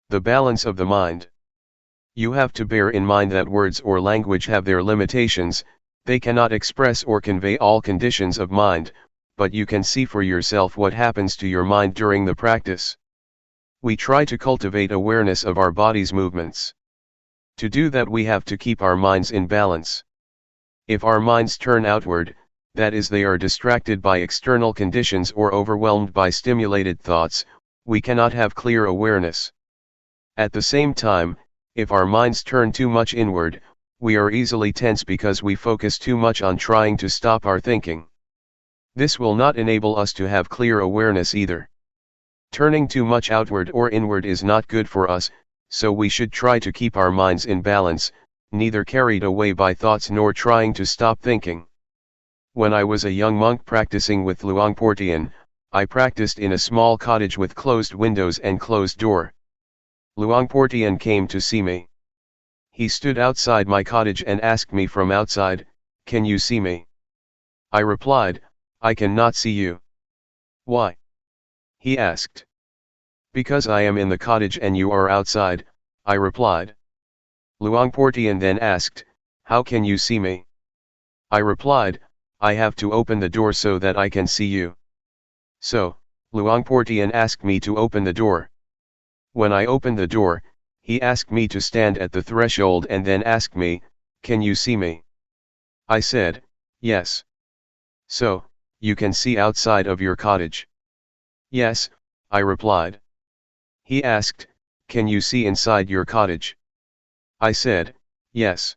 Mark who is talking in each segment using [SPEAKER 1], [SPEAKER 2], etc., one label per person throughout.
[SPEAKER 1] The balance of the mind. You have to bear in mind that words or language have their limitations, they cannot express or convey all conditions of mind, but you can see for yourself what happens to your mind during the practice. We try to cultivate awareness of our body's movements. To do that we have to keep our minds in balance. If our minds turn outward, that is they are distracted by external conditions or overwhelmed by stimulated thoughts, we cannot have clear awareness. At the same time, if our minds turn too much inward, we are easily tense because we focus too much on trying to stop our thinking. This will not enable us to have clear awareness either. Turning too much outward or inward is not good for us, so we should try to keep our minds in balance, neither carried away by thoughts nor trying to stop thinking. When I was a young monk practicing with Luangpor Teean, I practiced in a small cottage with closed windows and closed door. Luangpor Teean came to see me. He stood outside my cottage and asked me from outside, "Can you see me?" I replied, "I cannot see you." "Why?" he asked. "Because I am in the cottage and you are outside," I replied. Luangpor Teean then asked, "How can you see me?" I replied, "I have to open the door so that I can see you." So, Luangpor Teean asked me to open the door. When I opened the door, he asked me to stand at the threshold and then asked me, "Can you see me?" I said, "Yes." "So, you can see outside of your cottage?" "Yes," I replied. He asked, "Can you see inside your cottage?" I said, "Yes."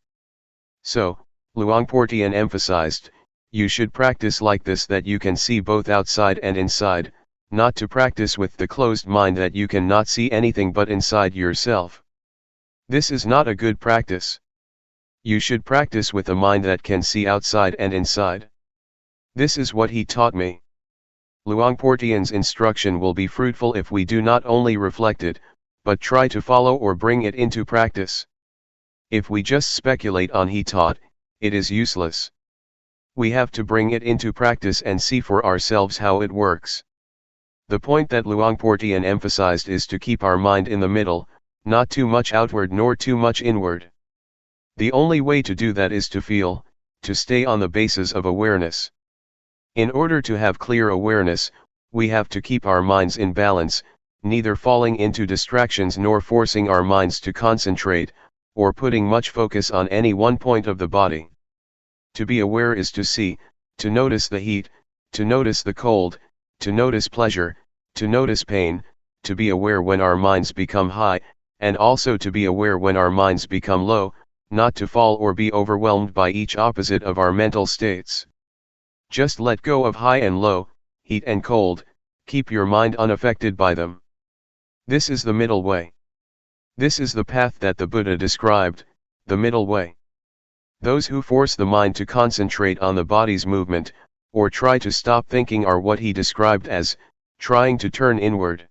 [SPEAKER 1] So, Luangpor Teean emphasized, you should practice like this that you can see both outside and inside, not to practice with the closed mind that you cannot see anything but inside yourself. This is not a good practice. You should practice with a mind that can see outside and inside. This is what he taught me. Luangpor Teean's instruction will be fruitful if we do not only reflect it, but try to follow or bring it into practice. If we just speculate on he taught, it is useless. We have to bring it into practice and see for ourselves how it works. The point that Luangpor Teean emphasized is to keep our mind in the middle, not too much outward nor too much inward. The only way to do that is to feel, to stay on the basis of awareness. In order to have clear awareness, we have to keep our minds in balance, neither falling into distractions nor forcing our minds to concentrate, or putting much focus on any one point of the body. To be aware is to see, to notice the heat, to notice the cold, to notice pleasure, to notice pain, to be aware when our minds become high, and also to be aware when our minds become low, not to fall or be overwhelmed by each opposite of our mental states. Just let go of high and low, heat and cold, keep your mind unaffected by them. This is the middle way. This is the path that the Buddha described, the middle way. Those who force the mind to concentrate on the body's movement, or try to stop thinking are what he described as, trying to turn inward.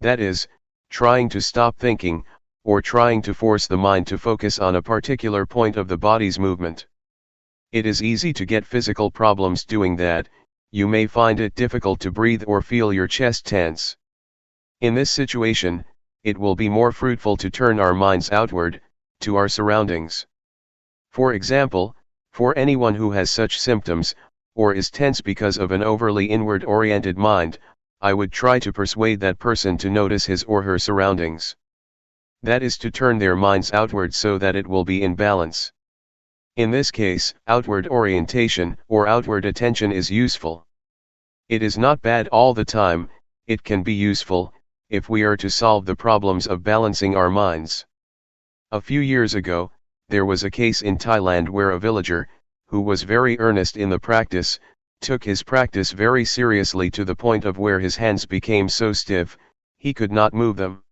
[SPEAKER 1] That is, trying to stop thinking, or trying to force the mind to focus on a particular point of the body's movement. It is easy to get physical problems doing that, you may find it difficult to breathe or feel your chest tense. In this situation, it will be more fruitful to turn our minds outward, to our surroundings. For example, for anyone who has such symptoms, or is tense because of an overly inward-oriented mind, I would try to persuade that person to notice his or her surroundings. That is to turn their minds outward so that it will be in balance. In this case, outward orientation or outward attention is useful. It is not bad all the time, it can be useful, if we are to solve the problems of balancing our minds. A few years ago, there was a case in Thailand where a villager, who was very earnest in the practice, took his practice very seriously to the point of where his hands became so stiff, he could not move them.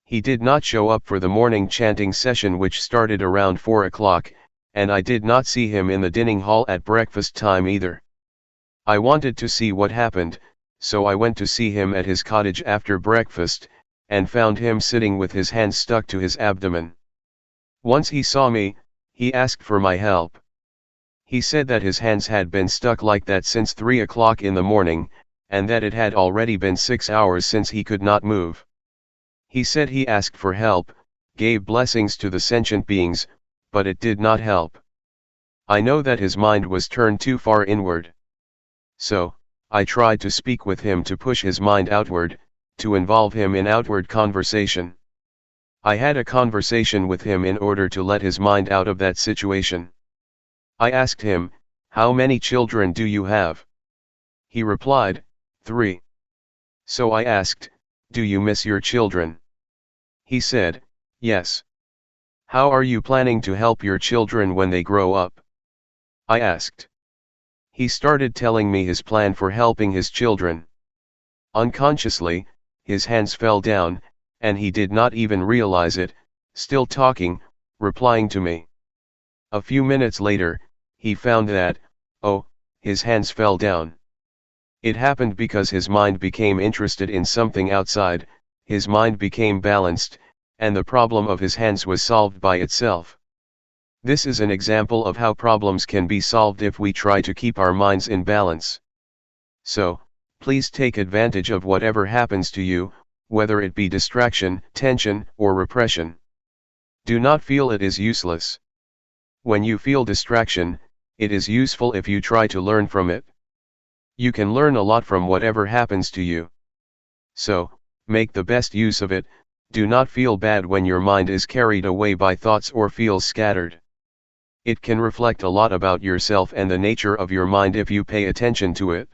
[SPEAKER 1] He did not show up for the morning chanting session which started around 4 o'clock, and I did not see him in the dining hall at breakfast time either. I wanted to see what happened, so I went to see him at his cottage after breakfast, and found him sitting with his hands stuck to his abdomen. Once he saw me, he asked for my help. He said that his hands had been stuck like that since 3 o'clock in the morning, and that it had already been 6 hours since he could not move. He said he asked for help, gave blessings to the sentient beings, but it did not help. I know that his mind was turned too far inward. So, I tried to speak with him to push his mind outward, to involve him in outward conversation. I had a conversation with him in order to let his mind out of that situation. I asked him, "How many children do you have?" He replied, 3. So I asked, "Do you miss your children?" He said, "Yes." "How are you planning to help your children when they grow up?" I asked. He started telling me his plan for helping his children. Unconsciously, his hands fell down, and he did not even realize it, still talking, replying to me. A few minutes later, he found that, oh, his hands fell down. It happened because his mind became interested in something outside, his mind became balanced, and the problem of his hands was solved by itself. This is an example of how problems can be solved if we try to keep our minds in balance. So, please take advantage of whatever happens to you, whether it be distraction, tension, or repression. Do not feel it is useless. When you feel distraction, it is useful if you try to learn from it. You can learn a lot from whatever happens to you. So, make the best use of it. Do not feel bad when your mind is carried away by thoughts or feels scattered. It can reflect a lot about yourself and the nature of your mind if you pay attention to it.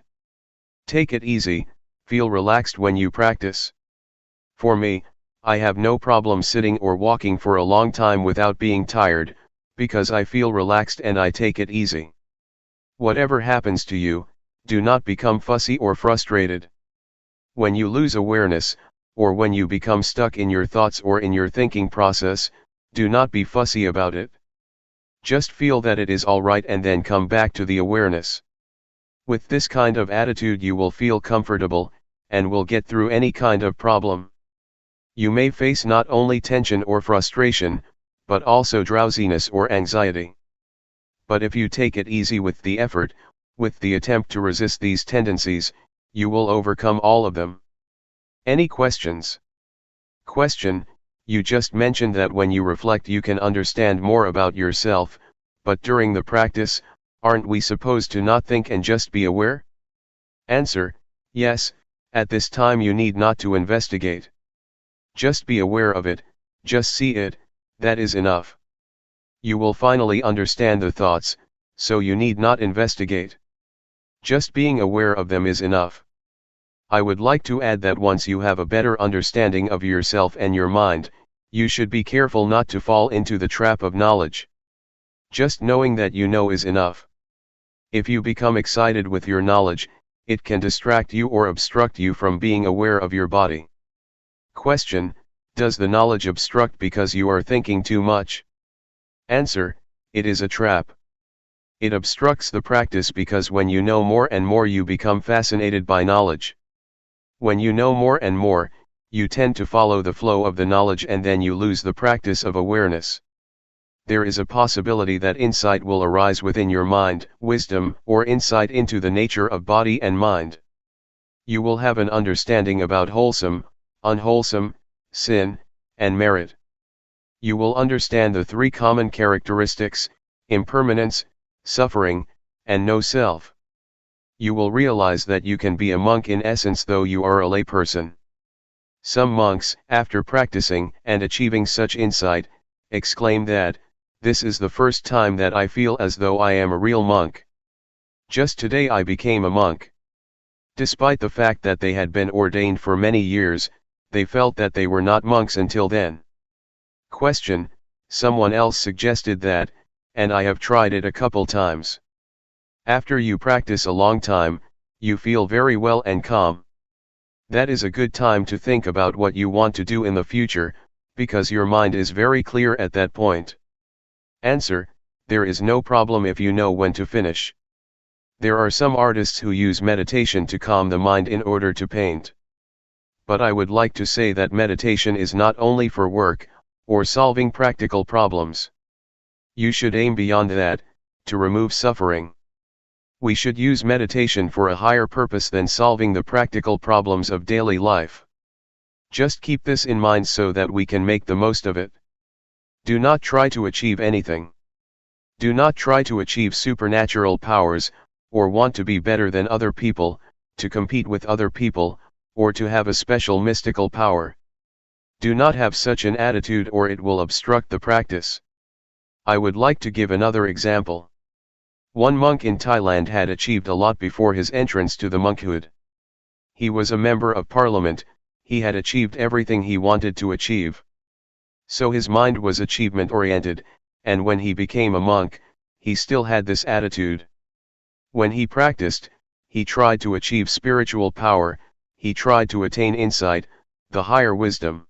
[SPEAKER 1] Take it easy, feel relaxed when you practice. For me, I have no problem sitting or walking for a long time without being tired, because I feel relaxed and I take it easy. Whatever happens to you, do not become fussy or frustrated. When you lose awareness, or when you become stuck in your thoughts or in your thinking process, do not be fussy about it. Just feel that it is all right and then come back to the awareness. With this kind of attitude you will feel comfortable, and will get through any kind of problem. You may face not only tension or frustration, but also drowsiness or anxiety. But if you take it easy with the effort, with the attempt to resist these tendencies, you will overcome all of them. Any questions? Question: You just mentioned that when you reflect you can understand more about yourself, but during the practice, aren't we supposed to not think and just be aware? Answer: Yes, at this time you need not to investigate. Just be aware of it, just see it, that is enough. You will finally understand the thoughts, so you need not investigate. Just being aware of them is enough. I would like to add that once you have a better understanding of yourself and your mind, you should be careful not to fall into the trap of knowledge. Just knowing that you know is enough. If you become excited with your knowledge, it can distract you or obstruct you from being aware of your body. Question: Does the knowledge obstruct because you are thinking too much? Answer: It is a trap. It obstructs the practice because when you know more and more you become fascinated by knowledge. When you know more and more, you tend to follow the flow of the knowledge and then you lose the practice of awareness. There is a possibility that insight will arise within your mind, wisdom, or insight into the nature of body and mind. You will have an understanding about wholesome, unwholesome, sin, and merit. You will understand the three common characteristics: impermanence, suffering, and no self. You will realize that you can be a monk in essence though you are a layperson. Some monks, after practicing and achieving such insight, exclaim that, "This is the first time that I feel as though I am a real monk. Just today I became a monk." Despite the fact that they had been ordained for many years, they felt that they were not monks until then. Question: Someone else suggested that, and I have tried it a couple times. After you practice a long time, you feel very well and calm. That is a good time to think about what you want to do in the future, because your mind is very clear at that point. Answer: there is no problem if you know when to finish. There are some artists who use meditation to calm the mind in order to paint. But I would like to say that meditation is not only for work, or solving practical problems. You should aim beyond that, to remove suffering. We should use meditation for a higher purpose than solving the practical problems of daily life. Just keep this in mind so that we can make the most of it. Do not try to achieve anything. Do not try to achieve supernatural powers, or want to be better than other people, to compete with other people, or to have a special mystical power. Do not have such an attitude or it will obstruct the practice. I would like to give another example. One monk in Thailand had achieved a lot before his entrance to the monkhood. He was a member of parliament, he had achieved everything he wanted to achieve. So his mind was achievement-oriented, and when he became a monk, he still had this attitude. When he practiced, he tried to achieve spiritual power, he tried to attain insight, the higher wisdom.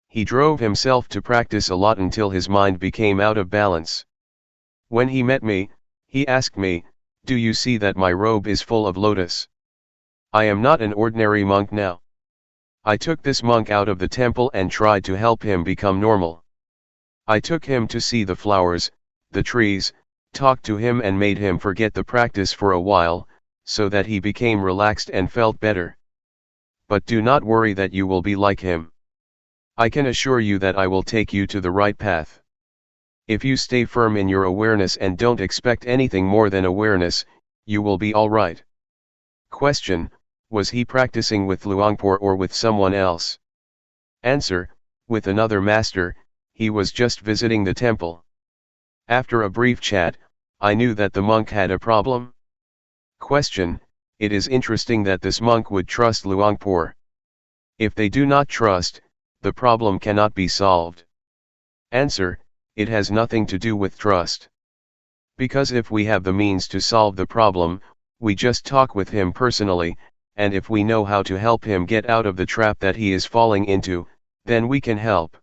[SPEAKER 1] He drove himself to practice a lot until his mind became out of balance. When he met me, he asked me, "Do you see that my robe is full of lotus? I am not an ordinary monk now." I took this monk out of the temple and tried to help him become normal. I took him to see the flowers, the trees, talked to him and made him forget the practice for a while, so that he became relaxed and felt better. But do not worry that you will be like him. I can assure you that I will take you to the right path. If you stay firm in your awareness and don't expect anything more than awareness, you will be all right. Question: was he practicing with Luangpor or with someone else? Answer: with another master, he was just visiting the temple. After a brief chat, I knew that the monk had a problem. Question: it is interesting that this monk would trust Luangpor. If they do not trust, the problem cannot be solved. Answer: it has nothing to do with trust. Because if we have the means to solve the problem, we just talk with him personally, and if we know how to help him get out of the trap that he is falling into, then we can help.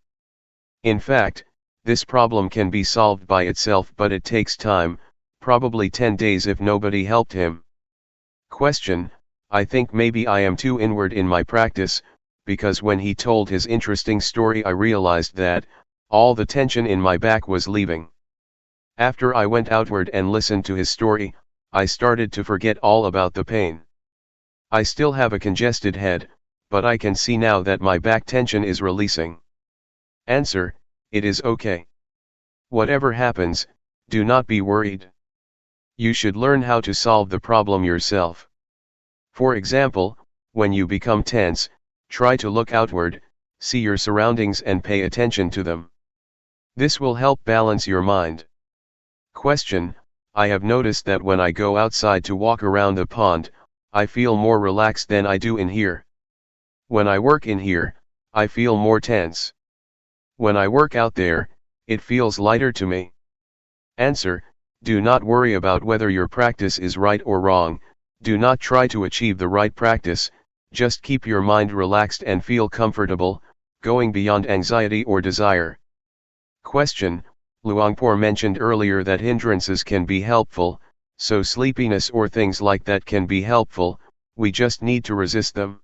[SPEAKER 1] In fact, this problem can be solved by itself, but it takes time, probably 10 days if nobody helped him. Question: I think maybe I am too inward in my practice, because when he told his interesting story I realized that all the tension in my back was leaving. After I went outward and listened to his story, I started to forget all about the pain. I still have a congested head, but I can see now that my back tension is releasing. Answer: it is okay. Whatever happens, do not be worried. You should learn how to solve the problem yourself. For example, when you become tense, try to look outward, see your surroundings and pay attention to them. This will help balance your mind. Question: I have noticed that when I go outside to walk around the pond, I feel more relaxed than I do in here. When I work in here, I feel more tense. When I work out there, it feels lighter to me. Answer: do not worry about whether your practice is right or wrong, do not try to achieve the right practice, just keep your mind relaxed and feel comfortable, going beyond anxiety or desire. Question: Luangpor mentioned earlier that hindrances can be helpful, so sleepiness or things like that can be helpful, we just need to resist them.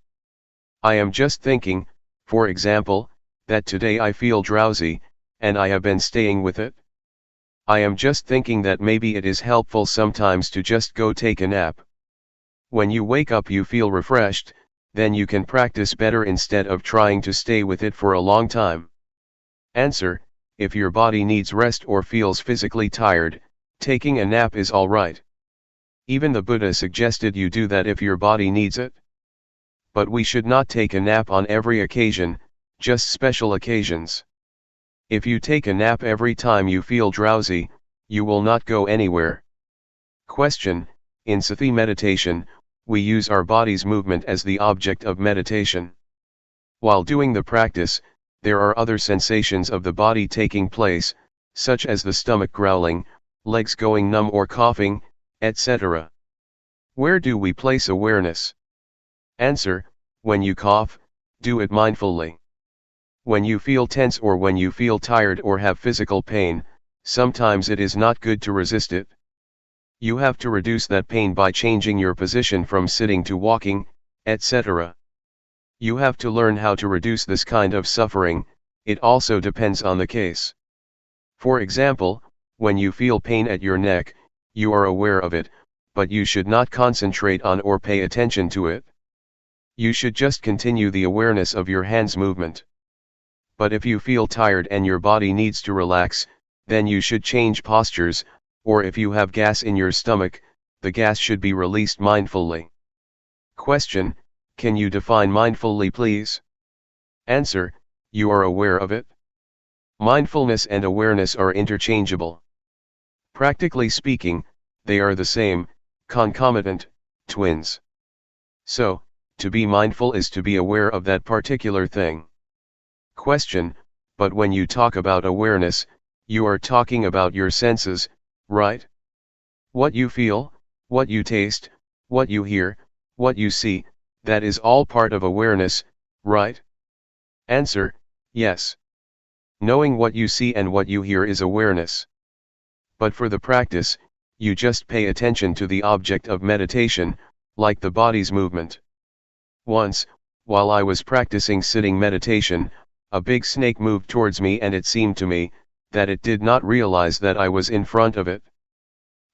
[SPEAKER 1] I am just thinking, for example, that today I feel drowsy, and I have been staying with it. I am just thinking that maybe it is helpful sometimes to just go take a nap. When you wake up you feel refreshed, then you can practice better instead of trying to stay with it for a long time. Answer: if your body needs rest or feels physically tired, taking a nap is alright. Even the Buddha suggested you do that if your body needs it. But we should not take a nap on every occasion, just special occasions. If you take a nap every time you feel drowsy, you will not go anywhere. Question: in Sati meditation, we use our body's movement as the object of meditation. While doing the practice, there are other sensations of the body taking place, such as the stomach growling, legs going numb or coughing, etc. Where do we place awareness? Answer: when you cough, do it mindfully. When you feel tense or when you feel tired or have physical pain, sometimes it is not good to resist it. You have to reduce that pain by changing your position from sitting to walking, etc. You have to learn how to reduce this kind of suffering. It also depends on the case. For example, when you feel pain at your neck, you are aware of it, but you should not concentrate on or pay attention to it. You should just continue the awareness of your hands movement. But if you feel tired and your body needs to relax, then you should change postures, or if you have gas in your stomach, the gas should be released mindfully. Question: can you define mindfully, please? Answer: you are aware of it. Mindfulness and awareness are interchangeable. Practically speaking, they are the same, concomitant, twins. So, to be mindful is to be aware of that particular thing. Question: but when you talk about awareness, you are talking about your senses, right? What you feel, what you taste, what you hear, what you see, that is all part of awareness, right? Answer: yes. Knowing what you see and what you hear is awareness. But for the practice, you just pay attention to the object of meditation, like the body's movement. Once, while I was practicing sitting meditation, a big snake moved towards me and it seemed to me that it did not realize that I was in front of it.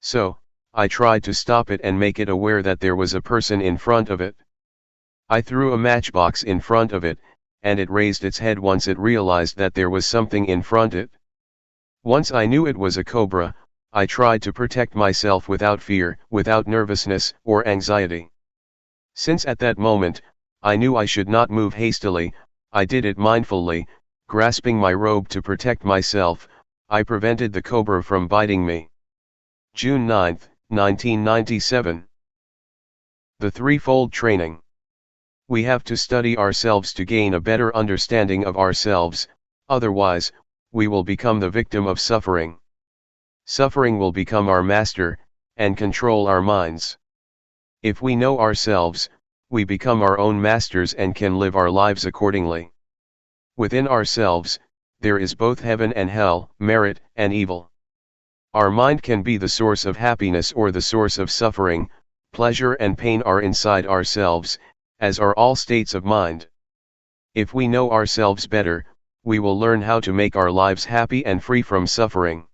[SPEAKER 1] So, I tried to stop it and make it aware that there was a person in front of it. I threw a matchbox in front of it, and it raised its head once it realized that there was something in front of it. Once I knew it was a cobra, I tried to protect myself without fear, without nervousness or anxiety. Since at that moment, I knew I should not move hastily, I did it mindfully, grasping my robe to protect myself. I prevented the cobra from biting me. June 9, 1997. The Threefold Training. We have to study ourselves to gain a better understanding of ourselves, otherwise, we will become the victim of suffering. Suffering will become our master, and control our minds. If we know ourselves, we become our own masters and can live our lives accordingly. Within ourselves, there is both heaven and hell, merit and evil. Our mind can be the source of happiness or the source of suffering. Pleasure and pain are inside ourselves, as are all states of mind. If we know ourselves better, we will learn how to make our lives happy and free from suffering.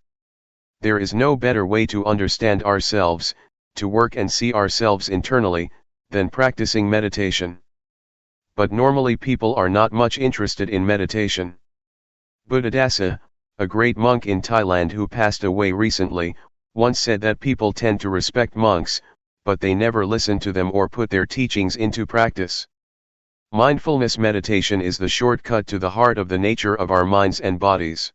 [SPEAKER 1] There is no better way to understand ourselves, to work and see ourselves internally, than practicing meditation. But normally people are not much interested in meditation. Buddhadasa, a great monk in Thailand who passed away recently, once said that people tend to respect monks, but they never listen to them or put their teachings into practice. Mindfulness meditation is the shortcut to the heart of the nature of our minds and bodies.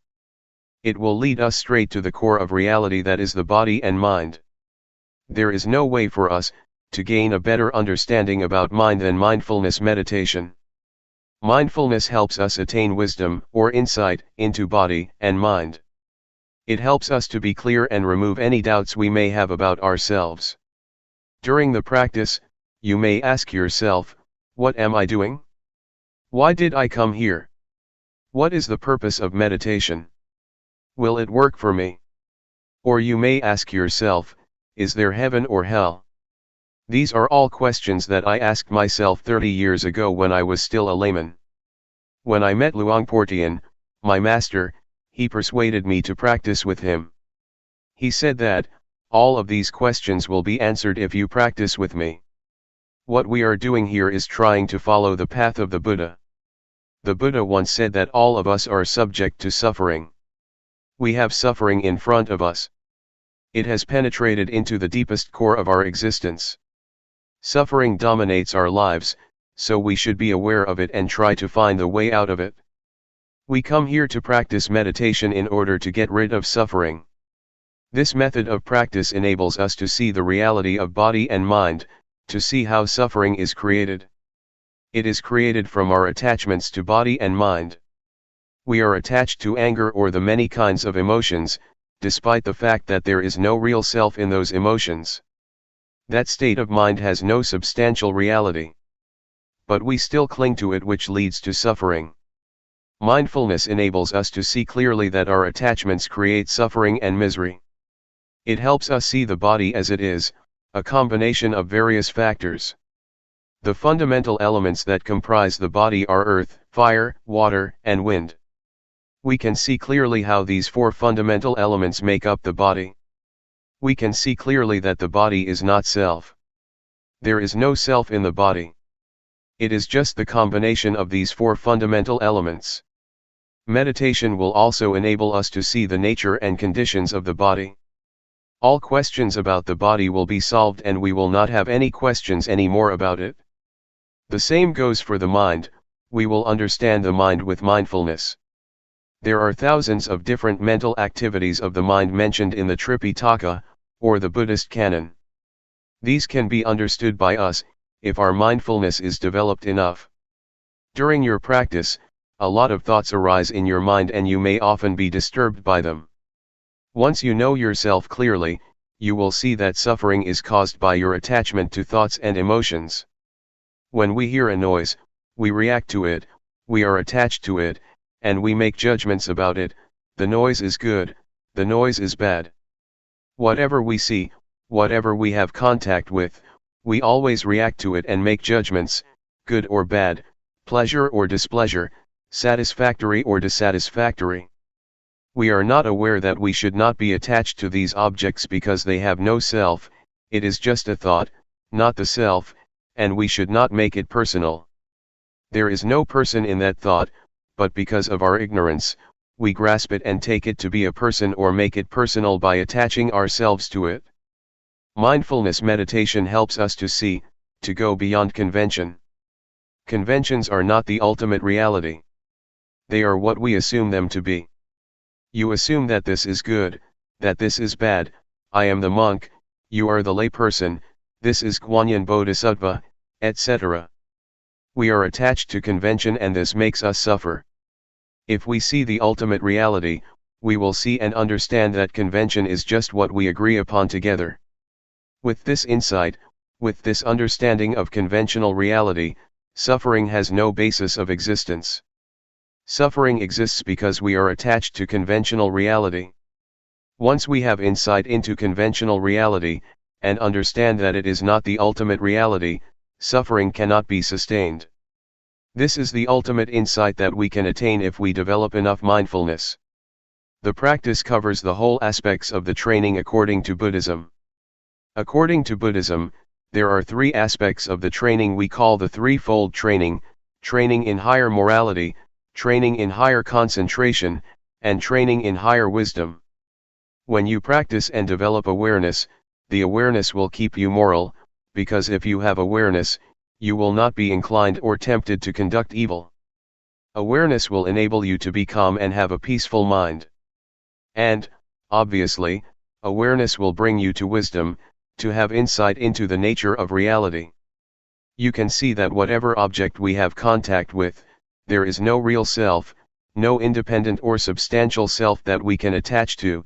[SPEAKER 1] It will lead us straight to the core of reality, that is the body and mind. There is no way for us to gain a better understanding about mind than mindfulness meditation. Mindfulness helps us attain wisdom or insight into body and mind. It helps us to be clear and remove any doubts we may have about ourselves. During the practice, you may ask yourself, what am I doing? Why did I come here? What is the purpose of meditation? Will it work for me? Or you may ask yourself, is there heaven or hell? These are all questions that I asked myself 30 years ago when I was still a layman. When I met Luangpor Teean, my master, he persuaded me to practice with him. He said that, all of these questions will be answered if you practice with me. What we are doing here is trying to follow the path of the Buddha. The Buddha once said that all of us are subject to suffering. We have suffering in front of us. It has penetrated into the deepest core of our existence. Suffering dominates our lives, so we should be aware of it and try to find the way out of it. We come here to practice meditation in order to get rid of suffering. This method of practice enables us to see the reality of body and mind, to see how suffering is created. It is created from our attachments to body and mind. We are attached to anger or the many kinds of emotions, despite the fact that there is no real self in those emotions. That state of mind has no substantial reality. But we still cling to it, which leads to suffering. Mindfulness enables us to see clearly that our attachments create suffering and misery. It helps us see the body as it is, a combination of various factors. The fundamental elements that comprise the body are earth, fire, water, and wind. We can see clearly how these four fundamental elements make up the body. We can see clearly that the body is not self. There is no self in the body. It is just the combination of these four fundamental elements. Meditation will also enable us to see the nature and conditions of the body. All questions about the body will be solved, and we will not have any questions anymore about it. The same goes for the mind. We will understand the mind with mindfulness. There are thousands of different mental activities of the mind mentioned in the Tripitaka, or the Buddhist canon. These can be understood by us, if our mindfulness is developed enough. During your practice, a lot of thoughts arise in your mind, and you may often be disturbed by them. Once you know yourself clearly, you will see that suffering is caused by your attachment to thoughts and emotions. When we hear a noise, we react to it, we are attached to it, and we make judgments about it. The noise is good, the noise is bad. Whatever we see, whatever we have contact with, we always react to it and make judgments, good or bad, pleasure or displeasure, satisfactory or dissatisfactory. We are not aware that we should not be attached to these objects because they have no self. It is just a thought, not the self, and we should not make it personal. There is no person in that thought, but because of our ignorance, we grasp it and take it to be a person or make it personal by attaching ourselves to it. Mindfulness meditation helps us to see, to go beyond convention. Conventions are not the ultimate reality. They are what we assume them to be. You assume that this is good, that this is bad. I am the monk, you are the layperson, this is Guanyin Bodhisattva, etc. We are attached to convention, and this makes us suffer. If we see the ultimate reality, we will see and understand that convention is just what we agree upon together. With this insight, with this understanding of conventional reality, suffering has no basis of existence. Suffering exists because we are attached to conventional reality. Once we have insight into conventional reality, and understand that it is not the ultimate reality, suffering cannot be sustained. This is the ultimate insight that we can attain if we develop enough mindfulness. The practice covers the whole aspects of the training according to Buddhism. According to Buddhism, there are three aspects of the training we call the threefold training: training in higher morality, training in higher concentration, and training in higher wisdom. When you practice and develop awareness, the awareness will keep you moral, because if you have awareness, you will not be inclined or tempted to conduct evil. Awareness will enable you to be calm and have a peaceful mind. And, obviously, awareness will bring you to wisdom, to have insight into the nature of reality. You can see that whatever object we have contact with, there is no real self, no independent or substantial self that we can attach to.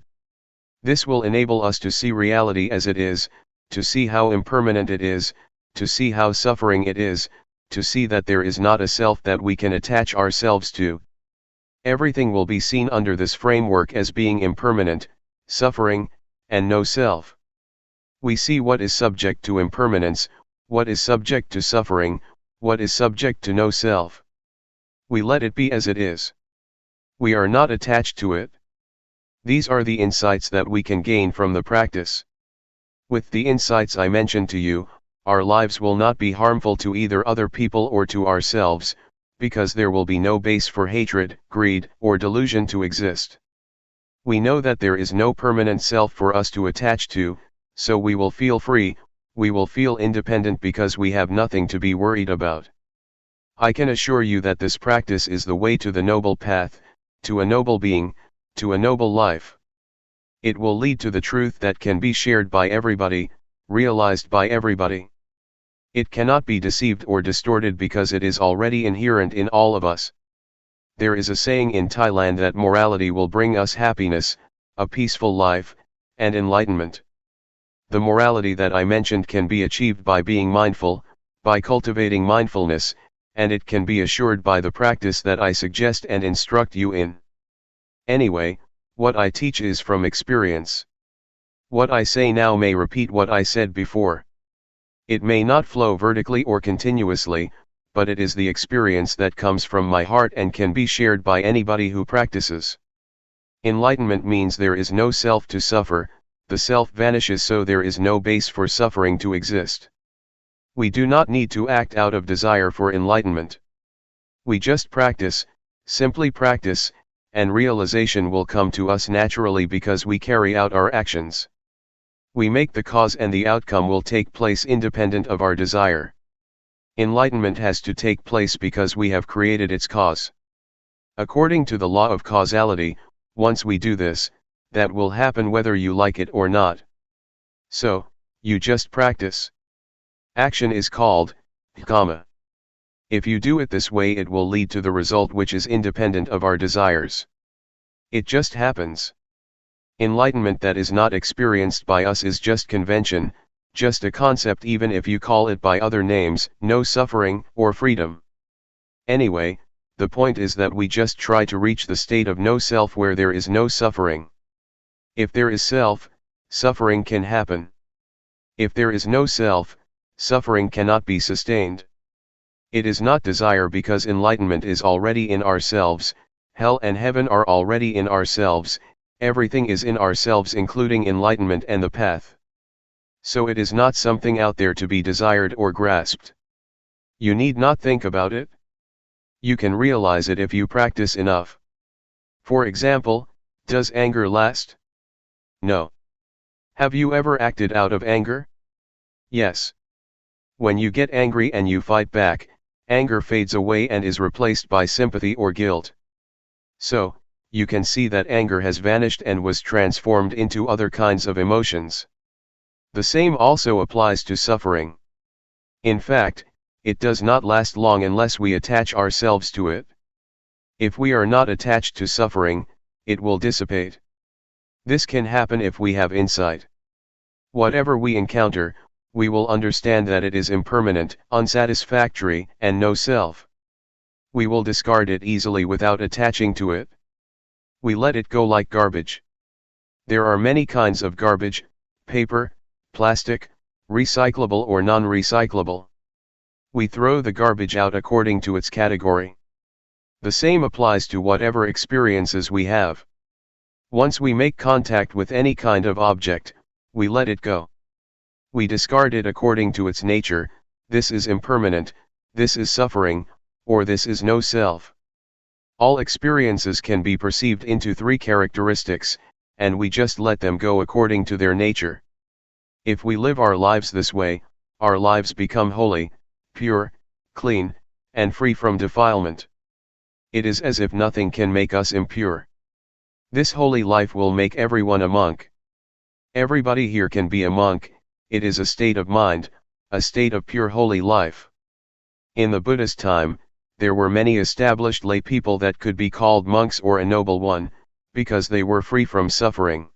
[SPEAKER 1] This will enable us to see reality as it is, to see how impermanent it is, to see how suffering it is, to see that there is not a self that we can attach ourselves to. Everything will be seen under this framework as being impermanent, suffering, and no self. We see what is subject to impermanence, what is subject to suffering, what is subject to no self. We let it be as it is. We are not attached to it. These are the insights that we can gain from the practice. With the insights I mentioned to you, our lives will not be harmful to either other people or to ourselves, because there will be no base for hatred, greed, or delusion to exist. We know that there is no permanent self for us to attach to, so we will feel free, we will feel independent because we have nothing to be worried about. I can assure you that this practice is the way to the noble path, to a noble being, to a noble life. It will lead to the truth that can be shared by everybody, realized by everybody. It cannot be deceived or distorted because it is already inherent in all of us. There is a saying in Thailand that morality will bring us happiness, a peaceful life, and enlightenment. The morality that I mentioned can be achieved by being mindful, by cultivating mindfulness, and it can be assured by the practice that I suggest and instruct you in. Anyway, what I teach is from experience. What I say now may repeat what I said before. It may not flow vertically or continuously, but it is the experience that comes from my heart and can be shared by anybody who practices. Enlightenment means there is no self to suffer, the self vanishes, so there is no base for suffering to exist. We do not need to act out of desire for enlightenment. We just practice, simply practice, and realization will come to us naturally because we carry out our actions. We make the cause and the outcome will take place independent of our desire. Enlightenment has to take place because we have created its cause. According to the law of causality, once we do this, that will happen whether you like it or not. So, you just practice. Action is called karma. If you do it this way, it will lead to the result which is independent of our desires. It just happens. Enlightenment that is not experienced by us is just convention, just a concept, even if you call it by other names, no suffering, or freedom. Anyway, the point is that we just try to reach the state of no self where there is no suffering. If there is self, suffering can happen. If there is no self, suffering cannot be sustained. It is not desire because enlightenment is already in ourselves, hell and heaven are already in ourselves, everything is in ourselves including enlightenment and the path. So it is not something out there to be desired or grasped. You need not think about it. You can realize it if you practice enough. For example, does anger last? No. Have you ever acted out of anger? Yes. When you get angry and you fight back, anger fades away and is replaced by sympathy or guilt. So, you can see that anger has vanished and was transformed into other kinds of emotions. The same also applies to suffering. In fact, it does not last long unless we attach ourselves to it. If we are not attached to suffering, it will dissipate. This can happen if we have insight. Whatever we encounter, we will understand that it is impermanent, unsatisfactory, and no self. We will discard it easily without attaching to it. We let it go like garbage. There are many kinds of garbage: paper, plastic, recyclable or non-recyclable. We throw the garbage out according to its category. The same applies to whatever experiences we have. Once we make contact with any kind of object, we let it go. We discard it according to its nature: this is impermanent, this is suffering, or this is no self. All experiences can be perceived into three characteristics, and we just let them go according to their nature. If we live our lives this way, our lives become holy, pure, clean, and free from defilement. It is as if nothing can make us impure. This holy life will make everyone a monk. Everybody here can be a monk. It is a state of mind, a state of pure holy life. In the Buddha's time, there were many established lay people that could be called monks or a noble one, because they were free from suffering.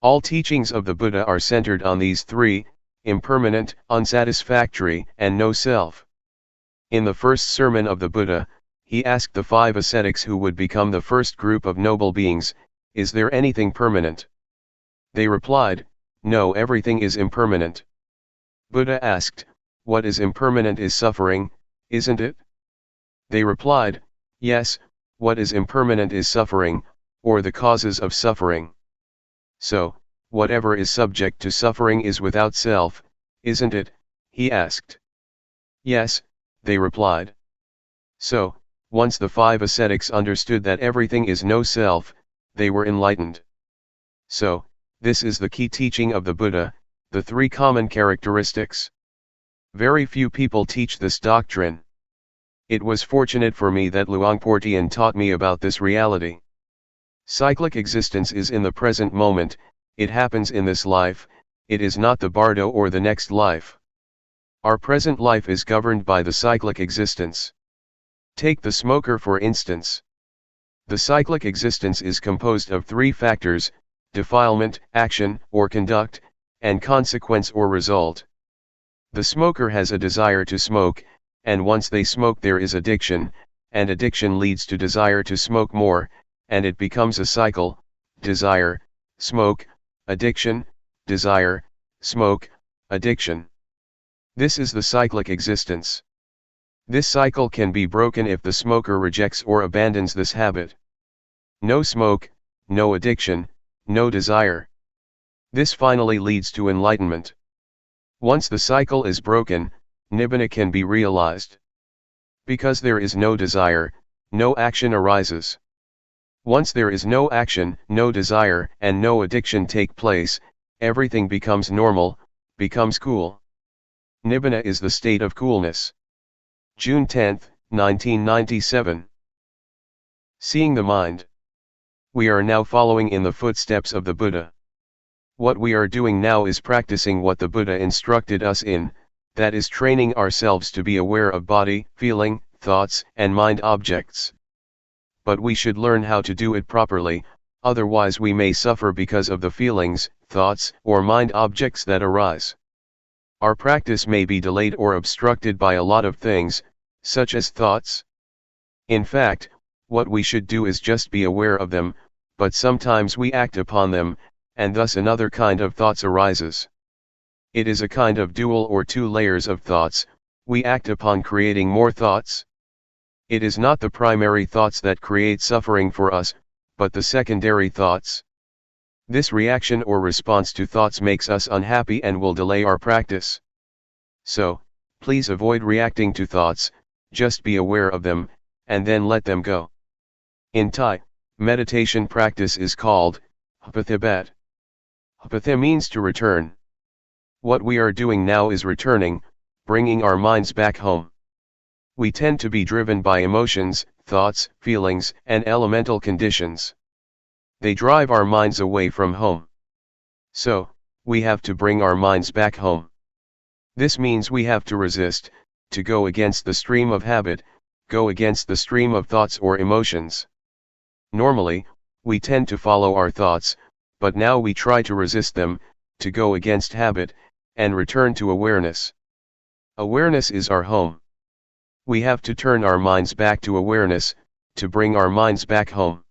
[SPEAKER 1] All teachings of the Buddha are centered on these three: impermanent, unsatisfactory, and no self. In the first sermon of the Buddha, he asked the 5 ascetics who would become the first group of noble beings, "Is there anything permanent?" They replied, "No, everything is impermanent." Buddha asked, "What is impermanent is suffering, isn't it?" They replied, "Yes, what is impermanent is suffering, or the causes of suffering." "So, whatever is subject to suffering is without self, isn't it?" he asked. "Yes," they replied. So, once the 5 ascetics understood that everything is no self, they were enlightened. So, this is the key teaching of the Buddha, the 3 common characteristics. Very few people teach this doctrine. It was fortunate for me that Luangpor Teean taught me about this reality. Cyclic existence is in the present moment, it happens in this life, it is not the bardo or the next life. Our present life is governed by the cyclic existence. Take the smoker for instance. The cyclic existence is composed of 3 factors: defilement, action, or conduct, and consequence or result. The smoker has a desire to smoke, and once they smoke there is addiction, and addiction leads to desire to smoke more, and it becomes a cycle: desire, smoke, addiction, desire, smoke, addiction. This is the cyclic existence. This cycle can be broken if the smoker rejects or abandons this habit. No smoke, no addiction, no desire. This finally leads to enlightenment. Once the cycle is broken, nibbana can be realized. Because there is no desire, no action arises. Once there is no action, no desire, and no addiction take place, everything becomes normal, becomes cool. Nibbana is the state of coolness. June 10, 1997. Seeing the mind. We are now following in the footsteps of the Buddha. What we are doing now is practicing what the Buddha instructed us in, that is training ourselves to be aware of body, feeling, thoughts, and mind objects. But we should learn how to do it properly, otherwise we may suffer because of the feelings, thoughts, or mind objects that arise. Our practice may be delayed or obstructed by a lot of things, such as thoughts. In fact, what we should do is just be aware of them, but sometimes we act upon them, and thus another kind of thoughts arises. It is a kind of dual or two layers of thoughts, we act upon creating more thoughts. It is not the primary thoughts that create suffering for us, but the secondary thoughts. This reaction or response to thoughts makes us unhappy and will delay our practice. So, please avoid reacting to thoughts, just be aware of them, and then let them go. In Thai, meditation practice is called Hapathibat. Hapatha means to return. What we are doing now is returning, bringing our minds back home. We tend to be driven by emotions, thoughts, feelings, and elemental conditions. They drive our minds away from home. So, we have to bring our minds back home. This means we have to resist, to go against the stream of habit, go against the stream of thoughts or emotions. Normally, we tend to follow our thoughts, but now we try to resist them, to go against habit, and return to awareness. Awareness is our home. We have to turn our minds back to awareness, to bring our minds back home.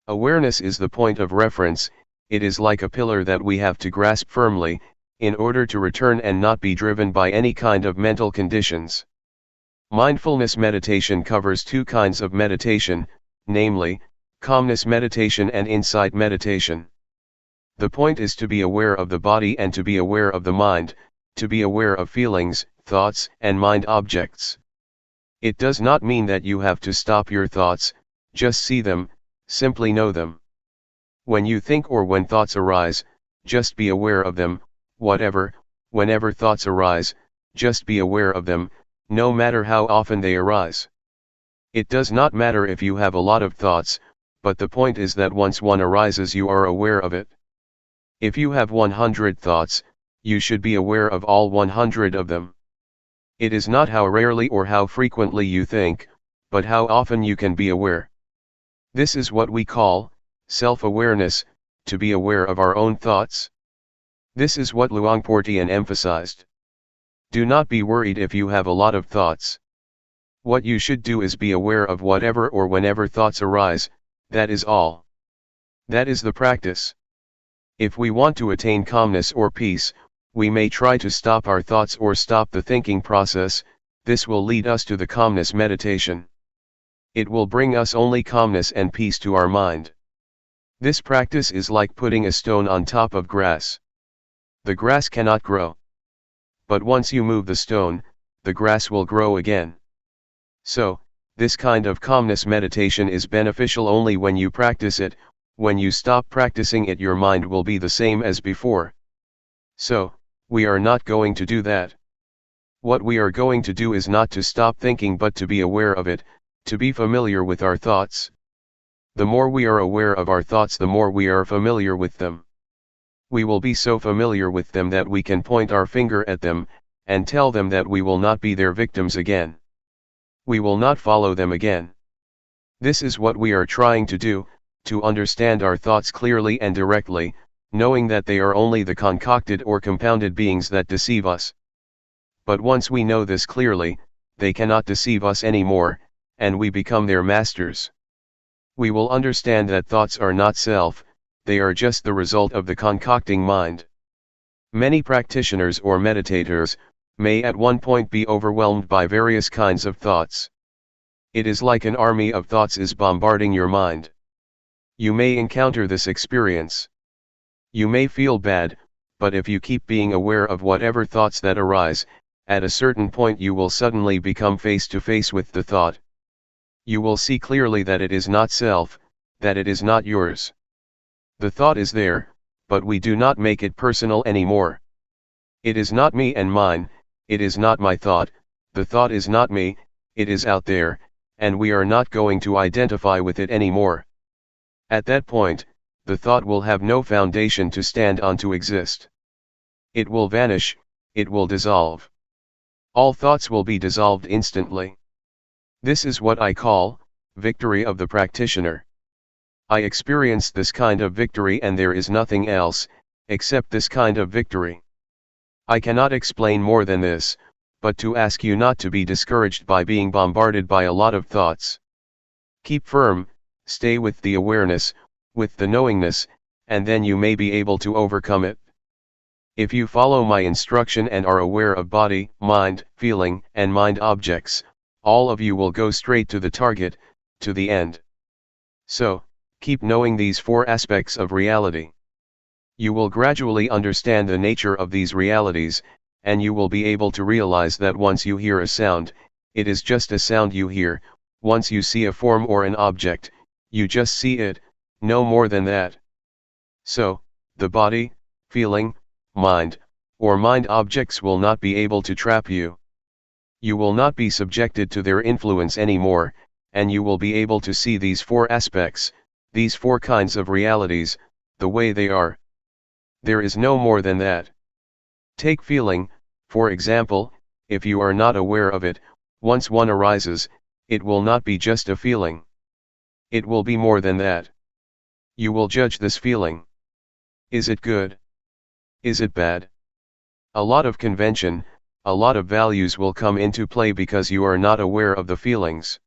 [SPEAKER 1] Awareness is the point of reference, it is like a pillar that we have to grasp firmly, in order to return and not be driven by any kind of mental conditions. Mindfulness meditation covers two kinds of meditation, namely, calmness meditation and insight meditation. The point is to be aware of the body and to be aware of the mind, to be aware of feelings, thoughts, and mind objects. It does not mean that you have to stop your thoughts, just see them, simply know them. When you think or when thoughts arise, just be aware of them, whenever thoughts arise, just be aware of them, no matter how often they arise. It does not matter if you have a lot of thoughts, but the point is that once one arises you are aware of it. If you have 100 thoughts, you should be aware of all 100 of them. It is not how rarely or how frequently you think, but how often you can be aware. This is what we call self-awareness, to be aware of our own thoughts. This is what Luangpor Teean emphasized. Do not be worried if you have a lot of thoughts. What you should do is be aware of whatever or whenever thoughts arise, that is all. That is the practice. If we want to attain calmness or peace, we may try to stop our thoughts or stop the thinking process, this will lead us to the calmness meditation. It will bring us only calmness and peace to our mind. This practice is like putting a stone on top of grass. The grass cannot grow. But once you move the stone, the grass will grow again. So, this kind of calmness meditation is beneficial only when you practice it. When you stop practicing it your mind will be the same as before. So, we are not going to do that. What we are going to do is not to stop thinking but to be aware of it, to be familiar with our thoughts. The more we are aware of our thoughts the more we are familiar with them. We will be so familiar with them that we can point our finger at them, and tell them that we will not be their victims again. We will not follow them again. This is what we are trying to do, to understand our thoughts clearly and directly, knowing that they are only the concocted or compounded beings that deceive us. But once we know this clearly, they cannot deceive us anymore, and we become their masters. We will understand that thoughts are not self, they are just the result of the concocting mind. Many practitioners or meditators may at one point be overwhelmed by various kinds of thoughts. It is like an army of thoughts is bombarding your mind. You may encounter this experience. You may feel bad, but if you keep being aware of whatever thoughts that arise, at a certain point you will suddenly become face to face with the thought. You will see clearly that it is not self, that it is not yours. The thought is there, but we do not make it personal anymore. It is not me and mine, it is not my thought, the thought is not me, it is out there, and we are not going to identify with it anymore. At that point, the thought will have no foundation to stand on to exist. It will vanish, it will dissolve. All thoughts will be dissolved instantly. This is what I call victory of the practitioner. I experienced this kind of victory, and there is nothing else except this kind of victory. I cannot explain more than this, but to ask you not to be discouraged by being bombarded by a lot of thoughts. Keep firm, stay with the awareness, with the knowingness, and then you may be able to overcome it. If you follow my instruction and are aware of body, mind, feeling, and mind objects, all of you will go straight to the target, to the end. So, keep knowing these four aspects of reality. You will gradually understand the nature of these realities, and you will be able to realize that once you hear a sound, it is just a sound you hear. Once you see a form or an object, you just see it, no more than that. So, the body, feeling, mind, or mind objects will not be able to trap you. You will not be subjected to their influence anymore, and you will be able to see these four aspects, these four kinds of realities, the way they are. There is no more than that. Take feeling, for example. If you are not aware of it, once one arises, it will not be just a feeling. It will be more than that. You will judge this feeling. Is it good? Is it bad? A lot of convention, a lot of values will come into play because you are not aware of the feelings.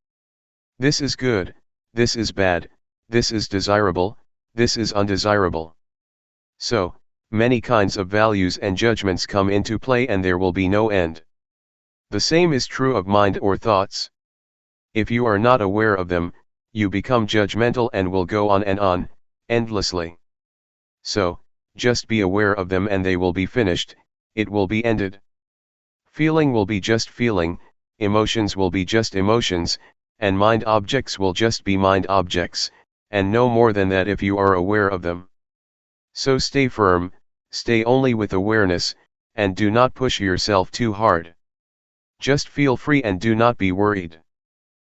[SPEAKER 1] This is good, this is bad, this is desirable, this is undesirable. So, many kinds of values and judgments come into play, and there will be no end. The same is true of mind or thoughts. If you are not aware of them, you become judgmental and will go on, endlessly. So, just be aware of them and they will be finished, it will be ended. Feeling will be just feeling, emotions will be just emotions, and mind objects will just be mind objects, and no more than that if you are aware of them. So stay firm, stay only with awareness, and do not push yourself too hard. Just feel free and do not be worried.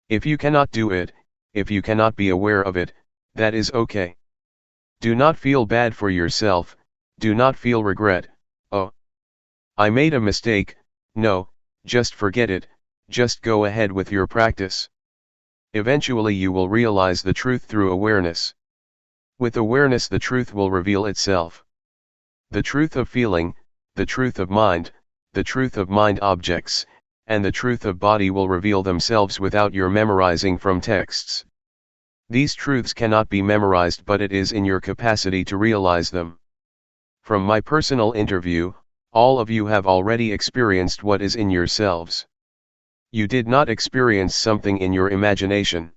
[SPEAKER 1] If you cannot do it, if you cannot be aware of it, that is okay. Do not feel bad for yourself, do not feel regret, oh, I made a mistake. No, just forget it, just go ahead with your practice. Eventually you will realize the truth through awareness. With awareness the truth will reveal itself. The truth of feeling, the truth of mind, the truth of mind objects, and the truth of body will reveal themselves without your memorizing from texts. These truths cannot be memorized, but it is in your capacity to realize them. From my personal interview, all of you have already experienced what is in yourselves. You did not experience something in your imagination.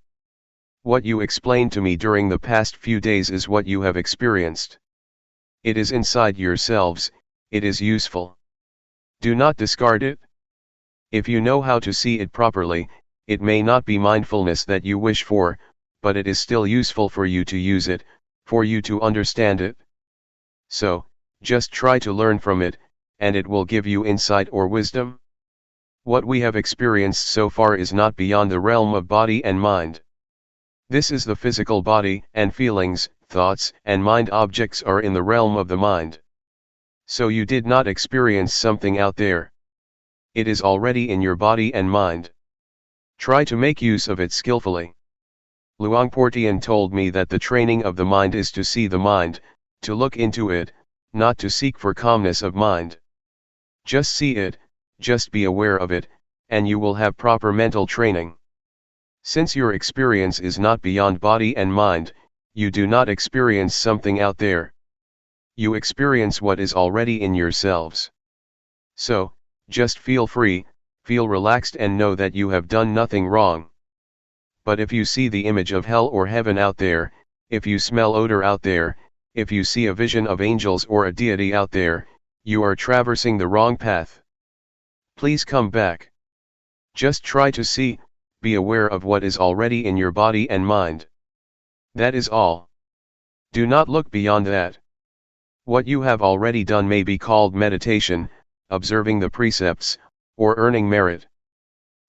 [SPEAKER 1] What you explained to me during the past few days is what you have experienced. It is inside yourselves, it is useful. Do not discard it. If you know how to see it properly, it may not be mindfulness that you wish for, but it is still useful for you to use it, for you to understand it. So, just try to learn from it, and it will give you insight or wisdom. What we have experienced so far is not beyond the realm of body and mind. This is the physical body, and feelings, thoughts, and mind objects are in the realm of the mind. So you did not experience something out there. It is already in your body and mind. Try to make use of it skillfully. Luangpor Teean told me that the training of the mind is to see the mind, To look into it, not to seek for calmness of mind. Just see it, just be aware of it, and you will have proper mental training. Since your experience is not beyond body and mind, you do not experience something out there. You experience what is already in yourselves. So, just feel free, feel relaxed and know that you have done nothing wrong. But if you see the image of hell or heaven out there, if you smell odor out there, if you see a vision of angels or a deity out there, you are traversing the wrong path. Please come back. Just try to see, be aware of what is already in your body and mind. That is all. Do not look beyond that. What you have already done may be called meditation, observing the precepts, or earning merit.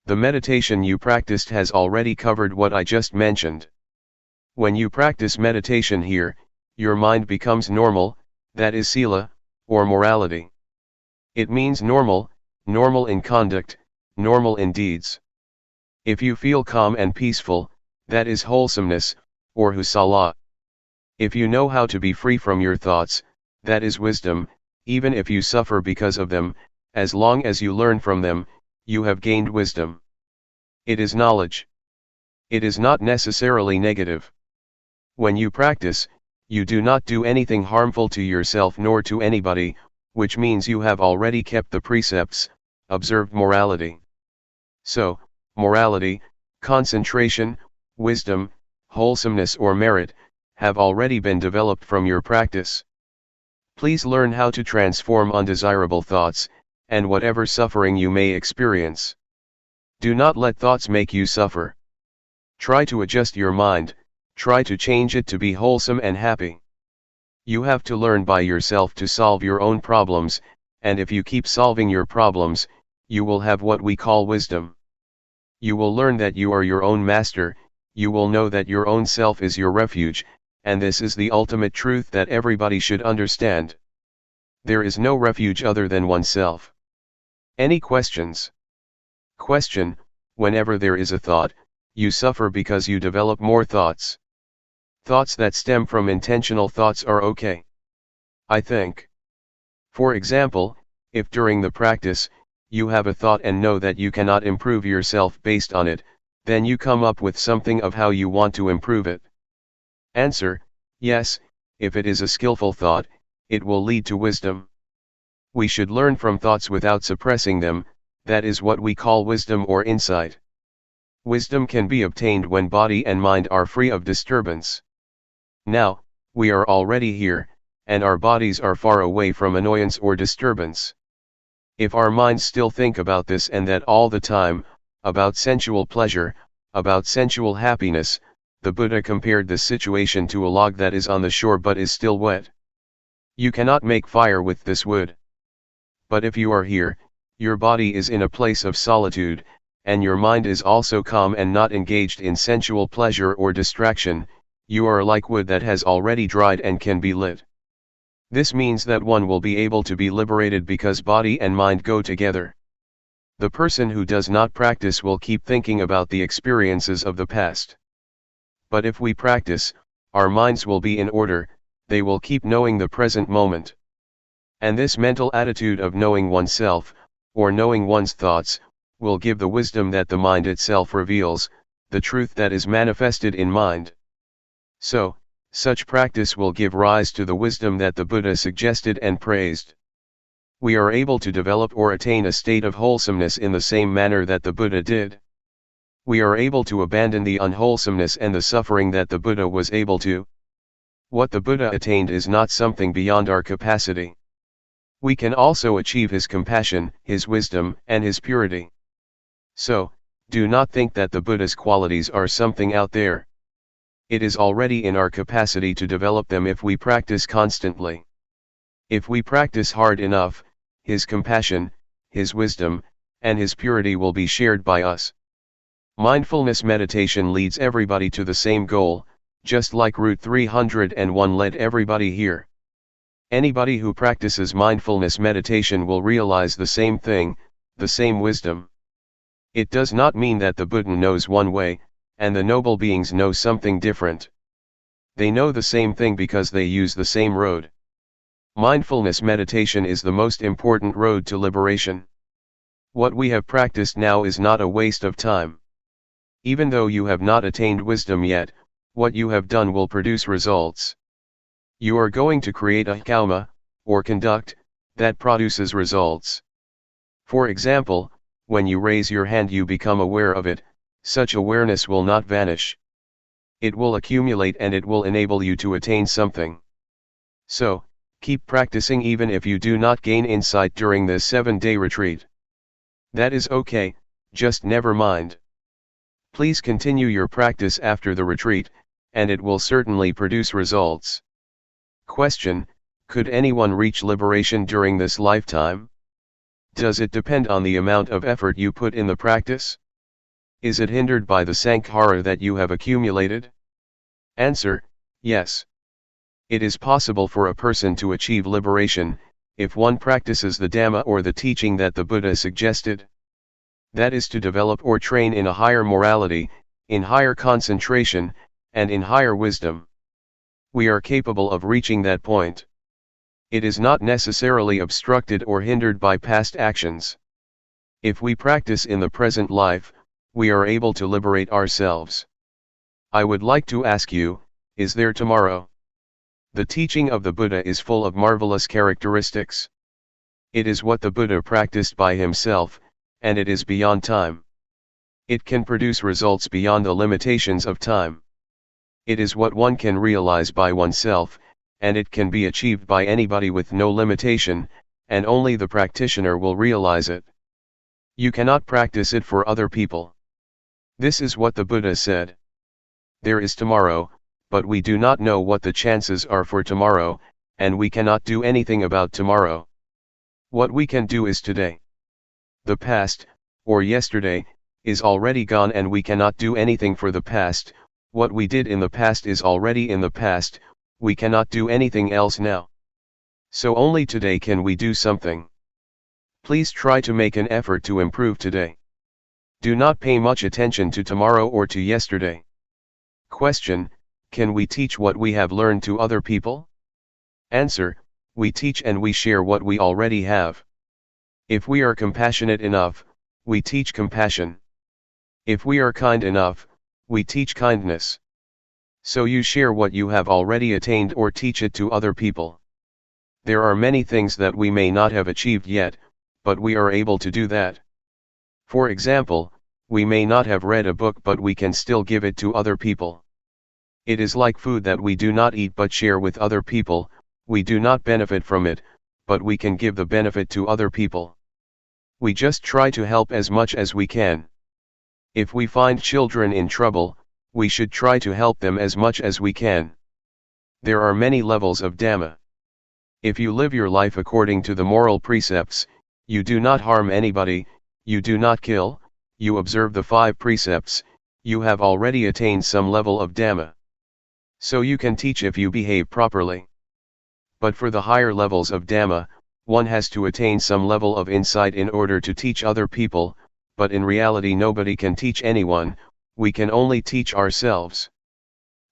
[SPEAKER 1] The meditation you practiced has already covered what I just mentioned. When you practice meditation here, your mind becomes normal, that is sila, or morality. It means normal, normal in conduct, normal in deeds. If you feel calm and peaceful, that is wholesomeness, or husala. If you know how to be free from your thoughts, that is wisdom, even if you suffer because of them, as long as you learn from them, you have gained wisdom. It is knowledge. It is not necessarily negative. When you practice, you do not do anything harmful to yourself nor to anybody, which means you have already kept the precepts, observed morality. So, morality, concentration, wisdom, wholesomeness or merit, have already been developed from your practice. Please learn how to transform undesirable thoughts, and whatever suffering you may experience. Do not let thoughts make you suffer. Try to adjust your mind, try to change it to be wholesome and happy. You have to learn by yourself to solve your own problems, and if you keep solving your problems, you will have what we call wisdom. You will learn that you are your own master, you will know that your own self is your refuge, and this is the ultimate truth that everybody should understand. There is no refuge other than oneself. Any questions? Question: whenever there is a thought, you suffer because you develop more thoughts. Thoughts that stem from intentional thoughts are okay, I think. For example, if during the practice, you have a thought and know that you cannot improve yourself based on it, then you come up with something of how you want to improve it. Answer: yes, if it is a skillful thought, it will lead to wisdom. We should learn from thoughts without suppressing them, that is what we call wisdom or insight. Wisdom can be obtained when body and mind are free of disturbance. Now, we are already here, and our bodies are far away from annoyance or disturbance. If our minds still think about this and that all the time, about sensual pleasure, about sensual happiness, the Buddha compared this situation to a log that is on the shore but is still wet. You cannot make fire with this wood. But if you are here, your body is in a place of solitude, and your mind is also calm and not engaged in sensual pleasure or distraction, you are like wood that has already dried and can be lit. This means that one will be able to be liberated because body and mind go together. The person who does not practice will keep thinking about the experiences of the past. But if we practice, our minds will be in order, they will keep knowing the present moment. And this mental attitude of knowing oneself, or knowing one's thoughts, will give the wisdom that the mind itself reveals, the truth that is manifested in mind. So, such practice will give rise to the wisdom that the Buddha suggested and praised. We are able to develop or attain a state of wholesomeness in the same manner that the Buddha did. We are able to abandon the unwholesomeness and the suffering that the Buddha was able to. What the Buddha attained is not something beyond our capacity. We can also achieve his compassion, his wisdom, and his purity. So, do not think that the Buddha's qualities are something out there. It is already in our capacity to develop them if we practice constantly. If we practice hard enough, his compassion, his wisdom, and his purity will be shared by us. Mindfulness meditation leads everybody to the same goal, just like Route 301 led everybody here. Anybody who practices mindfulness meditation will realize the same thing, the same wisdom. It does not mean that the Buddha knows one way, and the noble beings know something different. They know the same thing because they use the same road. Mindfulness meditation is the most important road to liberation. What we have practiced now is not a waste of time. Even though you have not attained wisdom yet, what you have done will produce results. You are going to create a karma, or conduct, that produces results. For example, when you raise your hand you become aware of it, such awareness will not vanish. It will accumulate and it will enable you to attain something. So, keep practicing even if you do not gain insight during this 7-day retreat. That is okay, just never mind. Please continue your practice after the retreat, and it will certainly produce results. Question: could anyone reach liberation during this lifetime? Does it depend on the amount of effort you put in the practice? Is it hindered by the sankhara that you have accumulated? Answer: yes. It is possible for a person to achieve liberation, if one practices the Dhamma or the teaching that the Buddha suggested. That is to develop or train in a higher morality, in higher concentration, and in higher wisdom. We are capable of reaching that point. It is not necessarily obstructed or hindered by past actions. If we practice in the present life, we are able to liberate ourselves. I would like to ask you, is there tomorrow? The teaching of the Buddha is full of marvelous characteristics. It is what the Buddha practiced by himself, and it is beyond time. It can produce results beyond the limitations of time. It is what one can realize by oneself, and it can be achieved by anybody with no limitation, and only the practitioner will realize it. You cannot practice it for other people. This is what the Buddha said. There is tomorrow, but we do not know what the chances are for tomorrow, and we cannot do anything about tomorrow. What we can do is today. The past, or yesterday, is already gone and we cannot do anything for the past. What we did in the past is already in the past, we cannot do anything else now. So only today can we do something. Please try to make an effort to improve today. Do not pay much attention to tomorrow or to yesterday. Question: can we teach what we have learned to other people? Answer: we teach and we share what we already have. If we are compassionate enough, we teach compassion. If we are kind enough, we teach kindness. So you share what you have already attained or teach it to other people. There are many things that we may not have achieved yet, but we are able to do that. For example, we may not have read a book but we can still give it to other people. It is like food that we do not eat but share with other people. We do not benefit from it, but we can give the benefit to other people. We just try to help as much as we can. If we find children in trouble, we should try to help them as much as we can. There are many levels of Dhamma. If you live your life according to the moral precepts, you do not harm anybody, you do not kill, you observe the 5 precepts, you have already attained some level of Dhamma. So you can teach if you behave properly. But for the higher levels of Dhamma, one has to attain some level of insight in order to teach other people, but in reality nobody can teach anyone, we can only teach ourselves.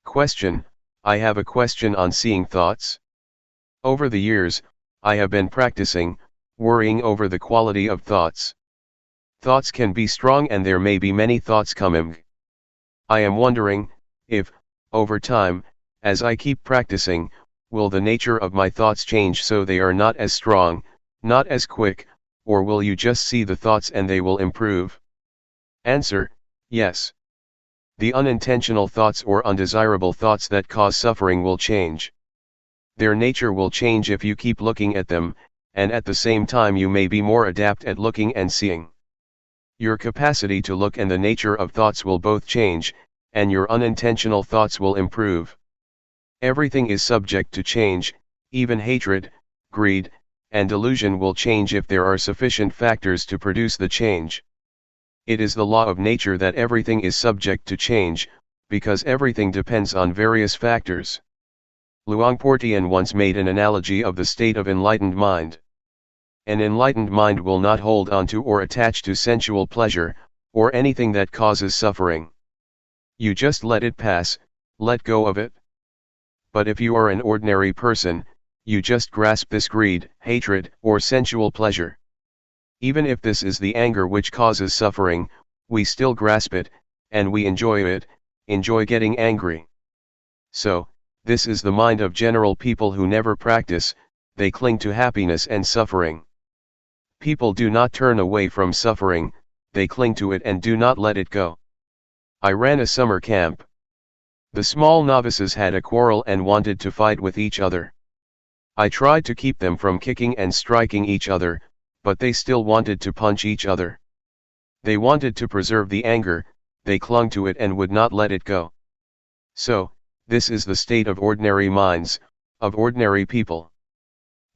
[SPEAKER 1] Question: I have a question on seeing thoughts. Over the years, I have been practicing, worrying over the quality of thoughts. Thoughts can be strong and there may be many thoughts coming. I am wondering, if, over time, as I keep practicing, will the nature of my thoughts change so they are not as strong, not as quick, or will you just see the thoughts and they will improve? Answer: yes. The unintentional thoughts or undesirable thoughts that cause suffering will change. Their nature will change if you keep looking at them, and at the same time you may be more adept at looking and seeing. Your capacity to look and the nature of thoughts will both change, and your unintentional thoughts will improve. Everything is subject to change, even hatred, greed, and delusion will change if there are sufficient factors to produce the change. It is the law of nature that everything is subject to change, because everything depends on various factors. Luangpor Teean once made an analogy of the state of enlightened mind. An enlightened mind will not hold on to or attach to sensual pleasure, or anything that causes suffering. You just let it pass, let go of it. But if you are an ordinary person, you just grasp this greed, hatred, or sensual pleasure. Even if this is the anger which causes suffering, we still grasp it, and we enjoy it, enjoy getting angry. So, this is the mind of general people who never practice, they cling to happiness and suffering. People do not turn away from suffering, they cling to it and do not let it go. I ran a summer camp. The small novices had a quarrel and wanted to fight with each other. I tried to keep them from kicking and striking each other, but they still wanted to punch each other. They wanted to preserve the anger, they clung to it and would not let it go. So, this is the state of ordinary minds, of ordinary people.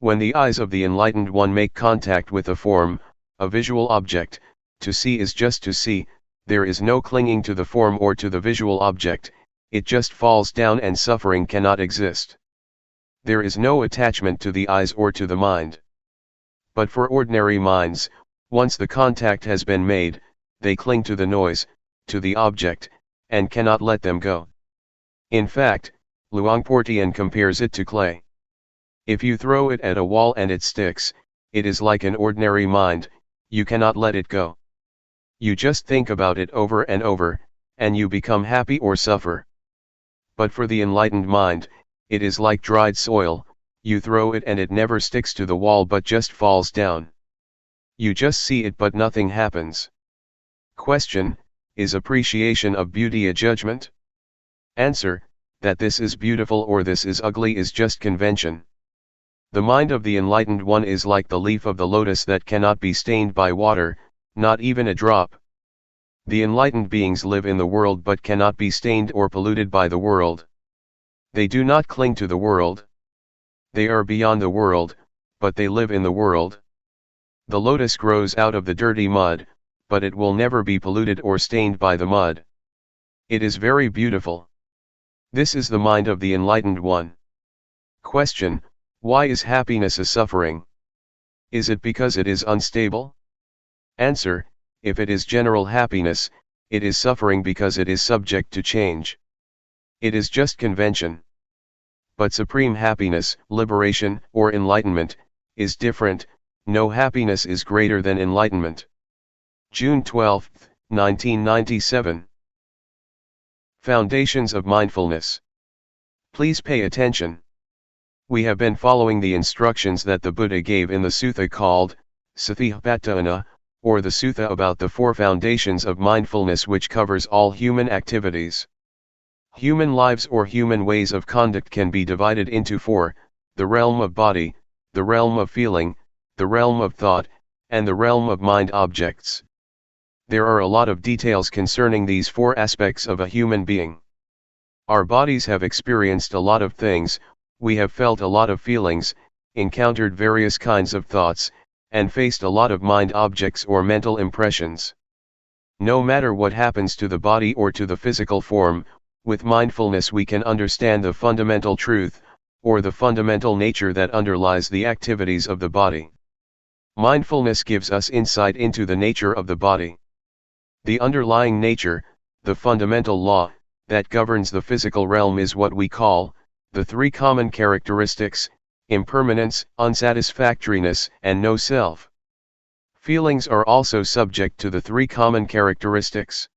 [SPEAKER 1] When the eyes of the enlightened one make contact with a form, a visual object, to see is just to see, there is no clinging to the form or to the visual object, it just falls down and suffering cannot exist. There is no attachment to the eyes or to the mind. But for ordinary minds, once the contact has been made, they cling to the noise, to the object, and cannot let them go. In fact, Luangpor Teean compares it to clay. If you throw it at a wall and it sticks, it is like an ordinary mind, you cannot let it go. You just think about it over and over, and you become happy or suffer. But for the enlightened mind, it is like dried soil, you throw it and it never sticks to the wall but just falls down. You just see it but nothing happens. Question: is appreciation of beauty a judgment? Answer: that this is beautiful or this is ugly is just convention. The mind of the enlightened one is like the leaf of the lotus that cannot be stained by water, not even a drop. The enlightened beings live in the world but cannot be stained or polluted by the world. They do not cling to the world. They are beyond the world, but they live in the world. The lotus grows out of the dirty mud, but it will never be polluted or stained by the mud. It is very beautiful. This is the mind of the enlightened one. Question: why is happiness a suffering? Is it because it is unstable? Answer: if it is general happiness, it is suffering because it is subject to change. It is just convention. But supreme happiness, liberation, or enlightenment, is different. No happiness is greater than enlightenment. June 12, 1997. Foundations of Mindfulness. Please pay attention. We have been following the instructions that the Buddha gave in the sutta called Satipatthana, or the sutta about the four foundations of mindfulness, which covers all human activities. Human lives or human ways of conduct can be divided into four: the realm of body, the realm of feeling, the realm of thought, and the realm of mind objects. There are a lot of details concerning these four aspects of a human being. Our bodies have experienced a lot of things, we have felt a lot of feelings, encountered various kinds of thoughts, and faced a lot of mind objects or mental impressions. No matter what happens to the body or to the physical form, with mindfulness we can understand the fundamental truth, or the fundamental nature that underlies the activities of the body. Mindfulness gives us insight into the nature of the body. The underlying nature, the fundamental law, that governs the physical realm is what we call the three common characteristics: impermanence, unsatisfactoriness, and no self. Feelings are also subject to the three common characteristics.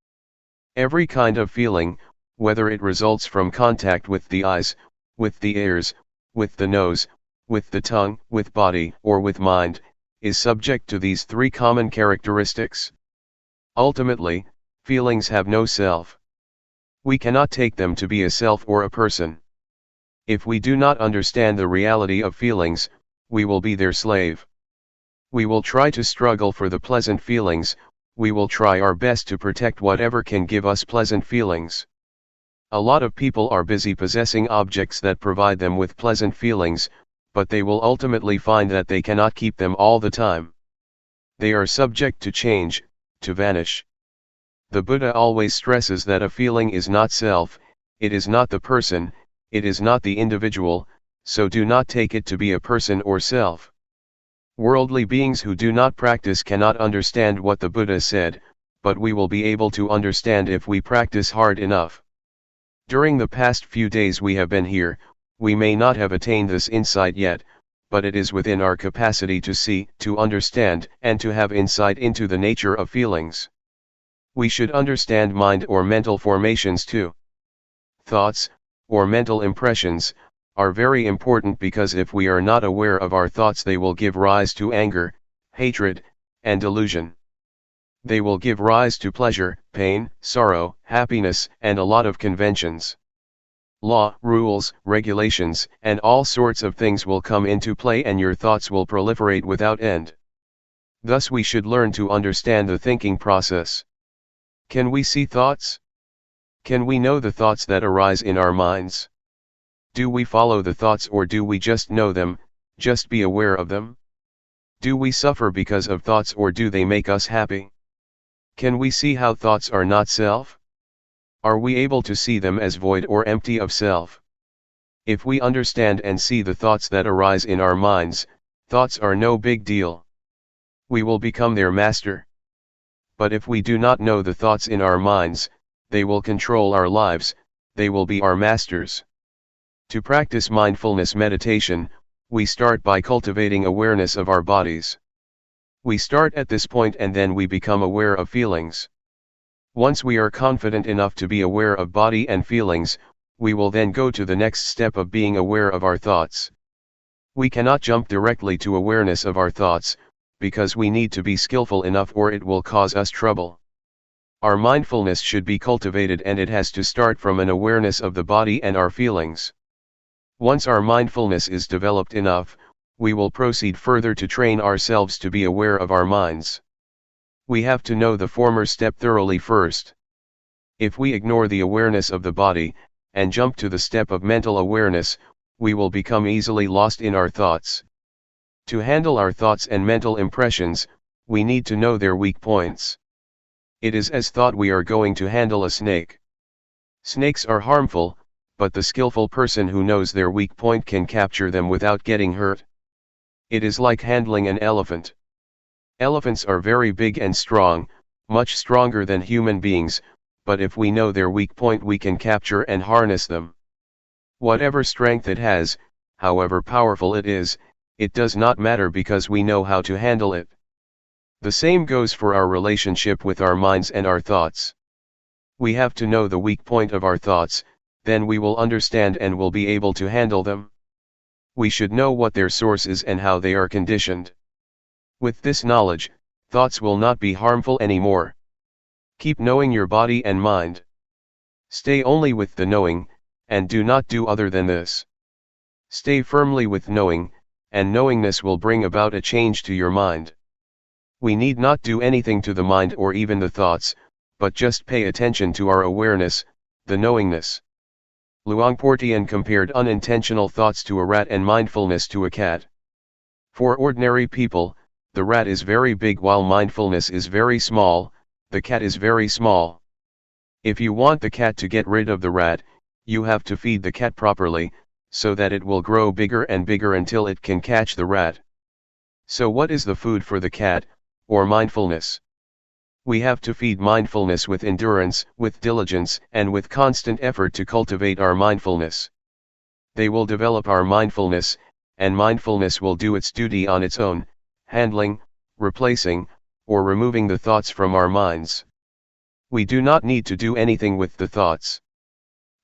[SPEAKER 1] Every kind of feeling, whether it results from contact with the eyes, with the ears, with the nose, with the tongue, with body, or with mind, is subject to these three common characteristics. Ultimately, feelings have no self. We cannot take them to be a self or a person. If we do not understand the reality of feelings, we will be their slave. We will try to struggle for the pleasant feelings, we will try our best to protect whatever can give us pleasant feelings. A lot of people are busy possessing objects that provide them with pleasant feelings, but they will ultimately find that they cannot keep them all the time. They are subject to change, to vanish. The Buddha always stresses that a feeling is not self, it is not the person, it is not the individual, so do not take it to be a person or self. Worldly beings who do not practice cannot understand what the Buddha said, but we will be able to understand if we practice hard enough. During the past few days we have been here, We may not have attained this insight yet, but it is within our capacity to see, to understand, and to have insight into the nature of feelings. We should understand mind or mental formations too. Thoughts, or mental impressions, are very important because if we are not aware of our thoughts, they will give rise to anger, hatred, and delusion. They will give rise to pleasure, pain, sorrow, happiness, and a lot of conventions. Law, rules, regulations, and all sorts of things will come into play, and your thoughts will proliferate without end. Thus we should learn to understand the thinking process. Can we see thoughts? Can we know the thoughts that arise in our minds? Do we follow the thoughts, or do we just know them, just be aware of them? Do we suffer because of thoughts, or do they make us happy? Can we see how thoughts are not self? Are we able to see them as void or empty of self? If we understand and see the thoughts that arise in our minds, thoughts are no big deal. We will become their master. But if we do not know the thoughts in our minds, they will control our lives, they will be our masters. To practice mindfulness meditation, we start by cultivating awareness of our bodies. We start at this point and then we become aware of feelings. Once we are confident enough to be aware of body and feelings, we will then go to the next step of being aware of our thoughts. We cannot jump directly to awareness of our thoughts, because we need to be skillful enough or it will cause us trouble. Our mindfulness should be cultivated, and it has to start from an awareness of the body and our feelings. Once our mindfulness is developed enough, we will proceed further to train ourselves to be aware of our minds. We have to know the former step thoroughly first. If we ignore the awareness of the body, and jump to the step of mental awareness, we will become easily lost in our thoughts. To handle our thoughts and mental impressions, we need to know their weak points. It is as thought we are going to handle a snake. Snakes are harmful, but the skillful person who knows their weak point can capture them without getting hurt. It is like handling an elephant. Elephants are very big and strong, much stronger than human beings, but if we know their weak point, we can capture and harness them. Whatever strength it has, however powerful it is, it does not matter because we know how to handle it. The same goes for our relationship with our minds and our thoughts. We have to know the weak point of our thoughts, then we will understand and will be able to handle them. We should know what their source is and how they are conditioned. With this knowledge, thoughts will not be harmful anymore. Keep knowing your body and mind. Stay only with the knowing, and do not do other than this. Stay firmly with knowing, and knowingness will bring about a change to your mind. We need not do anything to the mind or even the thoughts, but just pay attention to our awareness, the knowingness. Luangpor Teean compared unintentional thoughts to a rat and mindfulness to a cat. For ordinary people, the rat is very big while mindfulness is very small, the cat is very small. If you want the cat to get rid of the rat, you have to feed the cat properly, so that it will grow bigger and bigger until it can catch the rat. So what is the food for the cat, or mindfulness? We have to feed mindfulness with endurance, with diligence, and with constant effort to cultivate our mindfulness. They will develop our mindfulness, and mindfulness will do its duty on its own, handling, replacing, or removing the thoughts from our minds. We do not need to do anything with the thoughts.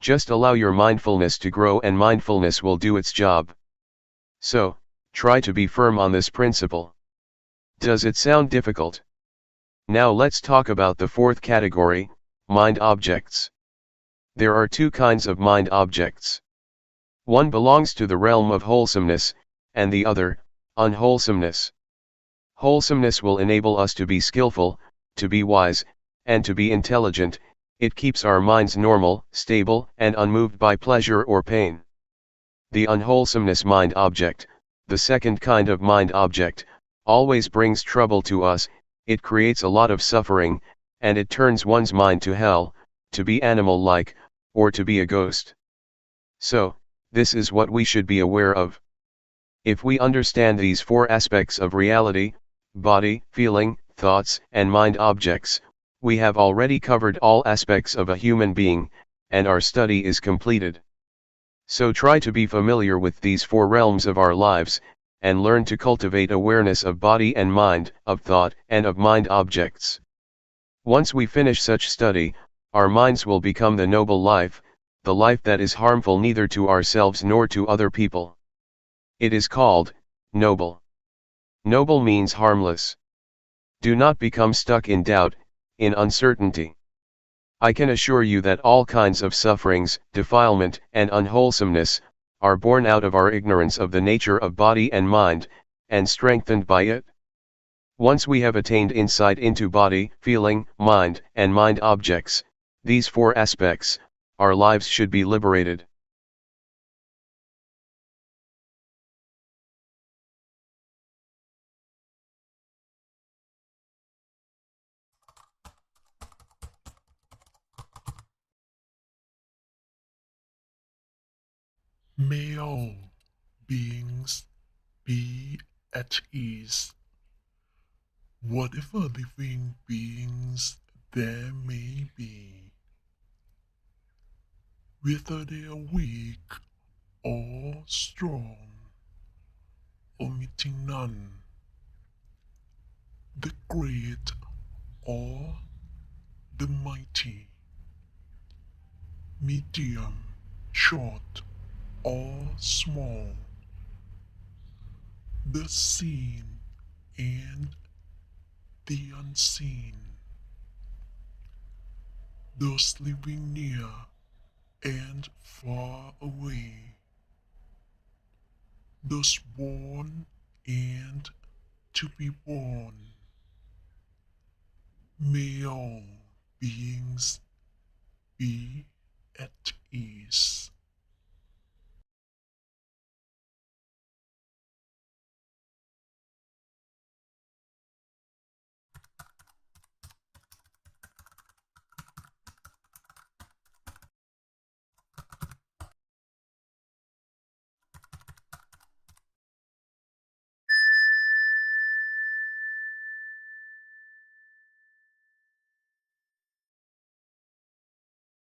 [SPEAKER 1] Just allow your mindfulness to grow and mindfulness will do its job. So, try to be firm on this principle. Does it sound difficult? Now let's talk about the fourth category, mind objects. There are two kinds of mind objects. One belongs to the realm of wholesomeness, and the other, unwholesomeness. Wholesomeness will enable us to be skillful, to be wise, and to be intelligent. It keeps our minds normal, stable, and unmoved by pleasure or pain. The unwholesomeness mind object, the second kind of mind object, always brings trouble to us. It creates a lot of suffering, and it turns one's mind to hell, to be animal-like, or to be a ghost. So, this is what we should be aware of. If we understand these four aspects of reality, body, feeling, thoughts, and mind objects, we have already covered all aspects of a human being, and our study is completed. So try to be familiar with these four realms of our lives, and learn to cultivate awareness of body and mind, of thought and of mind objects. Once we finish such study, our minds will become the noble life, the life that is harmful neither to ourselves nor to other people. It is called noble. Noble means harmless. Do not become stuck in doubt, in uncertainty. I can assure you that all kinds of sufferings, defilement, and unwholesomeness, are born out of our ignorance of the nature of body and mind, and strengthened by it. Once we have attained insight into body, feeling, mind, and mind objects, these four aspects, our lives should be liberated.
[SPEAKER 2] May all beings be at ease, whatever living beings there may be, whether they are weak or strong, omitting none, the great or the mighty, medium, short or small, the seen and the unseen, those living near and far away, those born and to be born. May all beings be at ease.